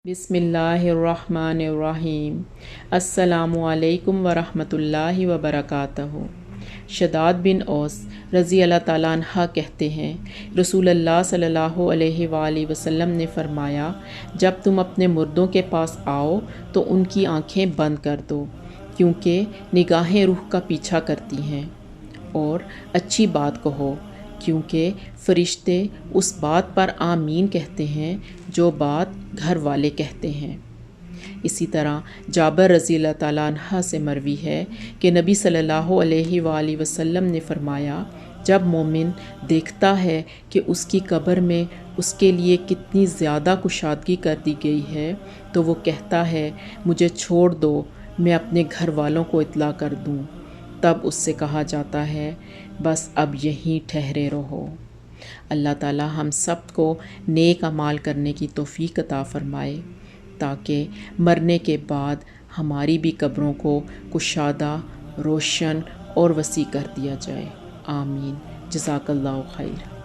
बिस्मिल्लाहिर्रहमानिर्रहीम। अस्सलामुअलैकुम वरहमतुल्लाहि वबरकातहू। शदाद बिन औस रज़ी अल्लाह ताला अन्हा कहते हैं, रसूलुल्लाह सल्लल्लाहु अलैहि वसल्लम ने फ़रमाया, जब तुम अपने मुर्दों के पास आओ तो उनकी आँखें बंद कर दो, क्योंकि निगाहें रूह का पीछा करती हैं। और अच्छी बात कहो, क्योंकि फ़रिश्ते उस बात पर आमीन कहते हैं जो बात घर वाले कहते हैं। इसी तरह जाबर रज़ी अल्लाह ताला अन्हा से मरवी है कि नबी सल्लल्लाहु अलैहि वसल्लम ने फ़रमाया, जब मोमिन देखता है कि उसकी कब्र में उसके लिए कितनी ज़्यादा कुशादगी कर दी गई है, तो वो कहता है, मुझे छोड़ दो, मैं अपने घर वालों को इत्ला कर दूँ। तब उससे कहा जाता है, बस अब यहीं ठहरे रहो। अल्लाह ताला हम सब को नेक अमाल करने की तौफीक अता फ़रमाए, ताकि मरने के बाद हमारी भी कब्रों को कुशादा, रोशन और वसी कर दिया जाए। आमीन। जज़ाकल्लाहु खैर।